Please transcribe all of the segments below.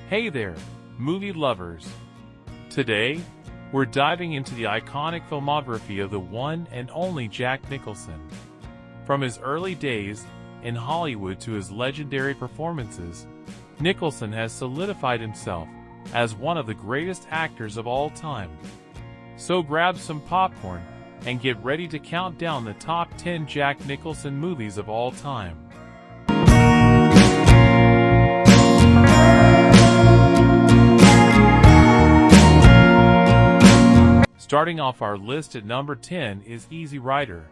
Hey there, movie lovers! Today, we're diving into the iconic filmography of the one and only Jack Nicholson. From his early days in Hollywood to his legendary performances, Nicholson has solidified himself as one of the greatest actors of all time. So grab some popcorn and get ready to count down the top 10 Jack Nicholson movies of all time. Starting off our list at number 10 is Easy Rider.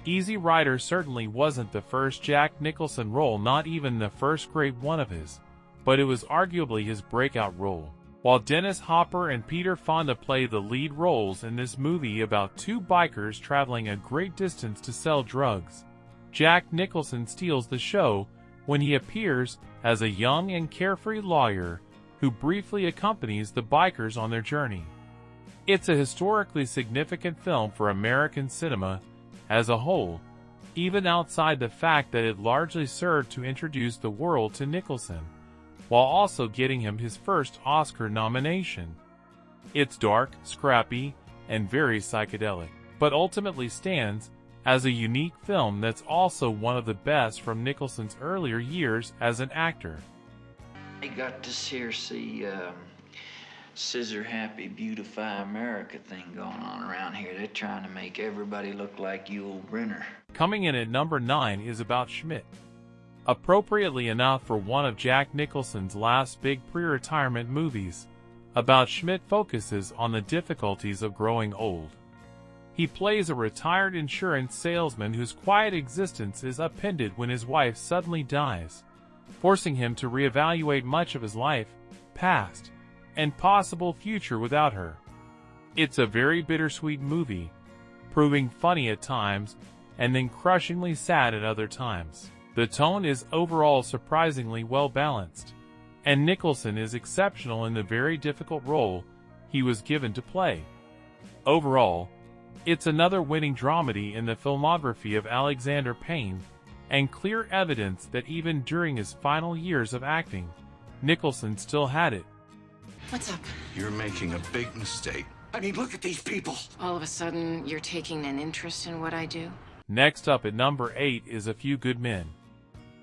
Easy Rider certainly wasn't the first Jack Nicholson role, not even the first great one of his, but it was arguably his breakout role. While Dennis Hopper and Peter Fonda play the lead roles in this movie about two bikers traveling a great distance to sell drugs, Jack Nicholson steals the show when he appears as a young and carefree lawyer who briefly accompanies the bikers on their journey. It's a historically significant film for American cinema as a whole, even outside the fact that it largely served to introduce the world to Nicholson, while also getting him his first Oscar nomination. It's dark, scrappy, and very psychedelic, but ultimately stands as a unique film that's also one of the best from Nicholson's earlier years as an actor. I got this here, Scissor Happy Beautify America thing going on around here. They're trying to make everybody look like Yul Brynner. Coming in at number 9 is About Schmidt. Appropriately enough for one of Jack Nicholson's last big pre-retirement movies, About Schmidt focuses on the difficulties of growing old. He plays a retired insurance salesman whose quiet existence is upended when his wife suddenly dies, forcing him to reevaluate much of his life, past, and possible future without her. It's a very bittersweet movie, proving funny at times and then crushingly sad at other times. The tone is overall surprisingly well balanced, and Nicholson is exceptional in the very difficult role he was given to play. Overall, it's another winning dramedy in the filmography of Alexander Payne, and clear evidence that even during his final years of acting, Nicholson still had it. What's up? You're making a big mistake. I mean, look at these people. All of a sudden, you're taking an interest in what I do? Next up at number 8 is A Few Good Men.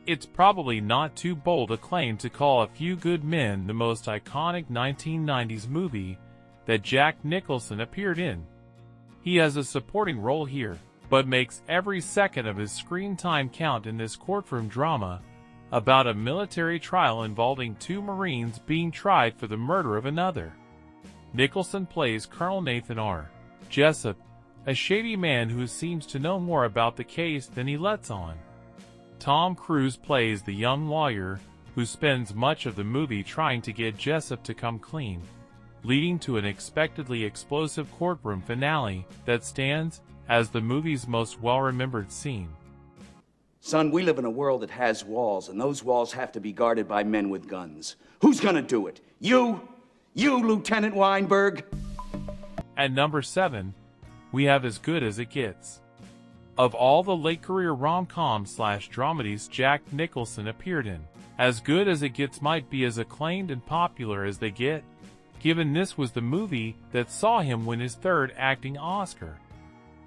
It's probably not too bold a claim to call A Few Good Men the most iconic 1990s movie that Jack Nicholson appeared in. He has a supporting role here, but makes every second of his screen time count in this courtroom drama about a military trial involving two Marines being tried for the murder of another. Nicholson plays Colonel Nathan R. Jessup, a shady man who seems to know more about the case than he lets on. Tom Cruise plays the young lawyer who spends much of the movie trying to get Jessup to come clean, leading to an unexpectedly explosive courtroom finale that stands as the movie's most well-remembered scene. Son, we live in a world that has walls, and those walls have to be guarded by men with guns. Who's gonna do it? You? You, Lieutenant Weinberg? At number 7, we have As Good as It Gets. Of all the late-career rom-com/dramedies Jack Nicholson appeared in, As Good as It Gets might be as acclaimed and popular as they get, given this was the movie that saw him win his third acting Oscar.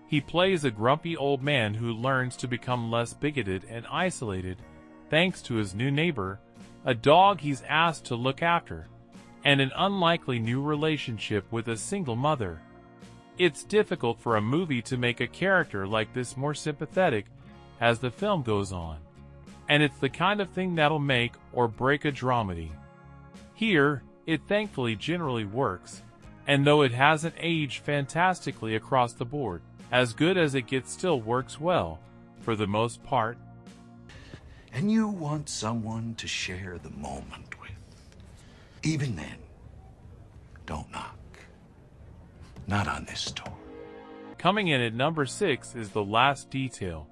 He plays a grumpy old man who learns to become less bigoted and isolated thanks to his new neighbor, a dog he's asked to look after, and an unlikely new relationship with a single mother. It's difficult for a movie to make a character like this more sympathetic as the film goes on, and it's the kind of thing that'll make or break a dramedy. Here, it thankfully generally works, and though it hasn't aged fantastically across the board, As Good as It Gets still works well, for the most part. And you want someone to share the moment with. Even then, don't knock. Not on this door. Coming in at number 6 is The Last Detail.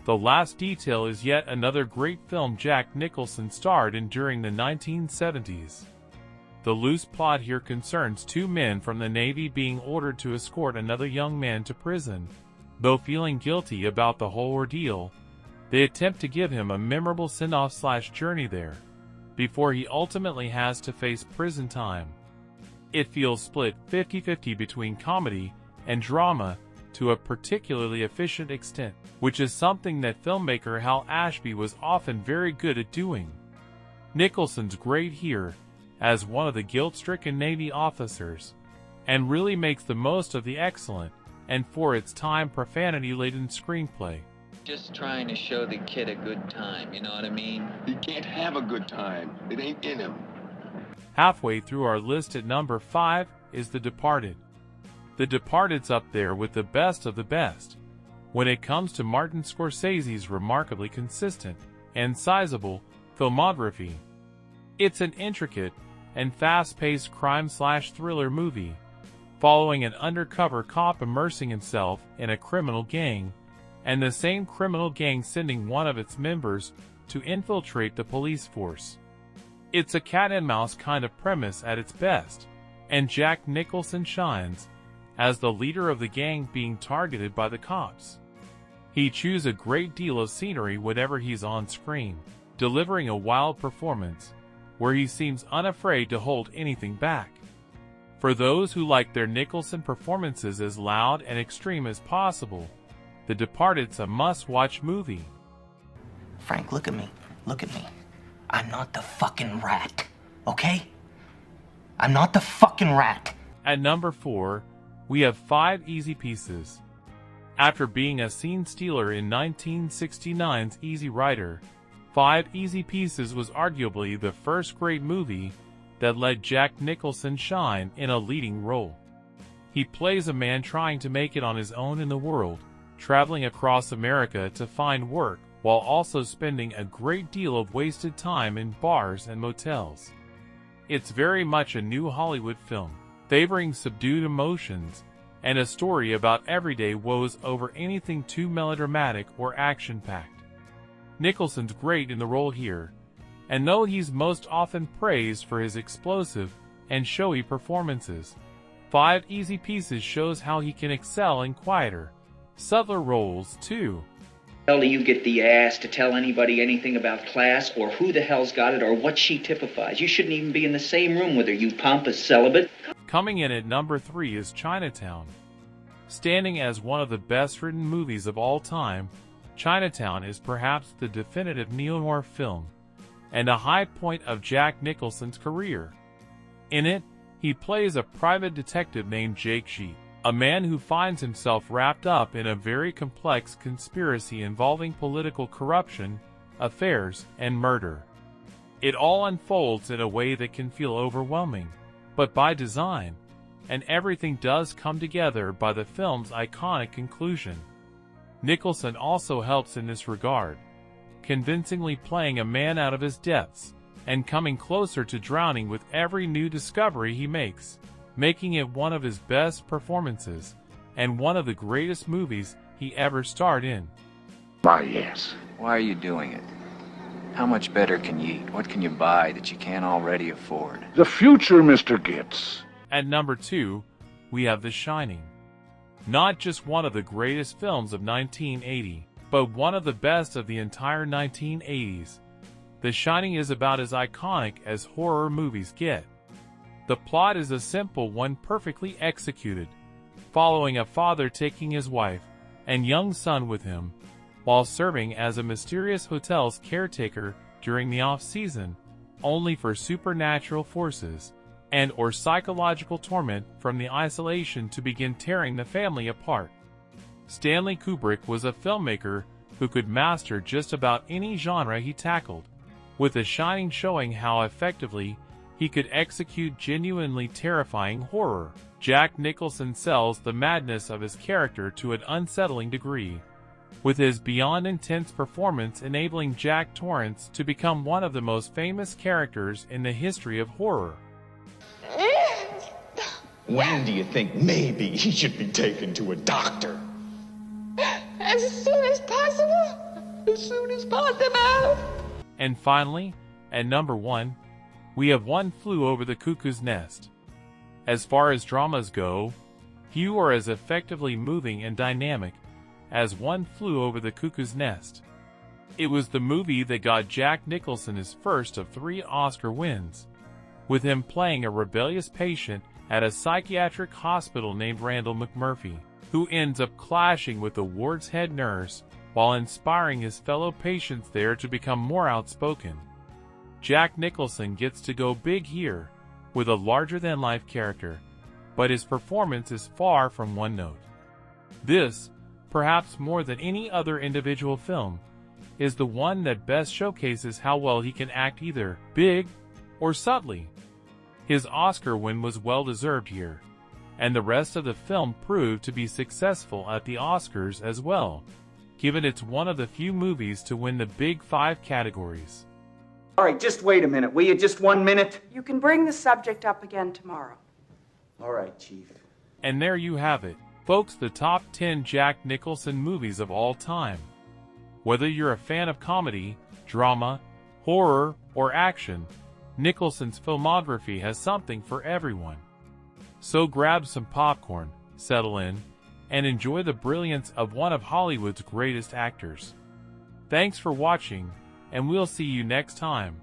The Last Detail is yet another great film Jack Nicholson starred in during the 1970s. The loose plot here concerns two men from the Navy being ordered to escort another young man to prison. Though feeling guilty about the whole ordeal, they attempt to give him a memorable send-off/journey there. before he ultimately has to face prison time. It feels split 50-50 between comedy and drama to a particularly efficient extent, which is something that filmmaker Hal Ashby was often very good at doing. Nicholson's great here as one of the guilt-stricken Navy officers, and really makes the most of the excellent, and for its time profanity-laden screenplay. Just trying to show the kid a good time, you know what I mean? He can't have a good time. It ain't in him. Halfway through our list at number 5 is The Departed. The Departed's up there with the best of the best when it comes to Martin Scorsese's remarkably consistent and sizable filmography. It's an intricate and fast-paced crime/thriller movie following an undercover cop immersing himself in a criminal gang, and the same criminal gang sending one of its members to infiltrate the police force. It's a cat-and-mouse kind of premise at its best, and Jack Nicholson shines as the leader of the gang being targeted by the cops. He chews a great deal of scenery whenever he's on screen, delivering a wild performance where he seems unafraid to hold anything back. For those who like their Nicholson performances as loud and extreme as possible, The Departed's a must-watch movie. Frank, look at me. Look at me. I'm not the fucking rat, okay? I'm not the fucking rat. At number 4, we have 5 Easy Pieces. After being a scene stealer in 1969's Easy Rider, 5 Easy Pieces was arguably the first great movie that let Jack Nicholson shine in a leading role. He plays a man trying to make it on his own in the world, traveling across America to find work while also spending a great deal of wasted time in bars and motels. It's very much a new Hollywood film, favoring subdued emotions and a story about everyday woes over anything too melodramatic or action-packed. Nicholson's great in the role here, and though he's most often praised for his explosive and showy performances, 5 Easy Pieces shows how he can excel in quieter, subtler roles too. Hell do you get the ass to tell anybody anything about class or who the hell's got it or what she typifies? You shouldn't even be in the same room with her, you pompous celibate. Coming in at number 3 is Chinatown. Standing as one of the best-written movies of all time, Chinatown is perhaps the definitive neo-noir film, and a high point of Jack Nicholson's career. In it, he plays a private detective named Jake Sheet, a man who finds himself wrapped up in a very complex conspiracy involving political corruption, affairs, and murder. It all unfolds in a way that can feel overwhelming, but by design, and everything does come together by the film's iconic conclusion. Nicholson also helps in this regard, convincingly playing a man out of his depths, and coming closer to drowning with every new discovery he makes, making it one of his best performances, and one of the greatest movies he ever starred in. Why, yes. Why are you doing it? How much better can you eat? What can you buy that you can't already afford? The future, Mr. Gitz. At number 2, we have The Shining. Not just one of the greatest films of 1980, but one of the best of the entire 1980s. The Shining is about as iconic as horror movies get. The plot is a simple one perfectly executed, following a father taking his wife and young son with him, while serving as a mysterious hotel's caretaker during the off-season, only for supernatural forces and or psychological torment from the isolation to begin tearing the family apart. Stanley Kubrick was a filmmaker who could master just about any genre he tackled, with The Shining showing how effectively he could execute genuinely terrifying horror. Jack Nicholson sells the madness of his character to an unsettling degree, with his beyond intense performance enabling Jack Torrance to become one of the most famous characters in the history of horror. When do you think maybe he should be taken to a doctor? As soon as possible. As soon as possible. And finally, at number 1, we have One Flew Over the Cuckoo's Nest. As far as dramas go, few are as effectively moving and dynamic as One Flew Over the Cuckoo's Nest. It was the movie that got Jack Nicholson his first of 3 Oscar wins, with him playing a rebellious patient at a psychiatric hospital named Randall McMurphy, who ends up clashing with the ward's head nurse while inspiring his fellow patients there to become more outspoken. Jack Nicholson gets to go big here, with a larger-than-life character, but his performance is far from one note. This, perhaps more than any other individual film, is the one that best showcases how well he can act either big or subtly. His Oscar win was well-deserved here, and the rest of the film proved to be successful at the Oscars as well, given it's one of the few movies to win the Big 5 categories. All right, just wait a minute, will you? Just 1 minute? You can bring the subject up again tomorrow. All right, Chief. And there you have it, folks, the top 10 Jack Nicholson movies of all time. Whether you're a fan of comedy, drama, horror, or action, Nicholson's filmography has something for everyone. So grab some popcorn, settle in, and enjoy the brilliance of one of Hollywood's greatest actors. Thanks for watching, and we'll see you next time.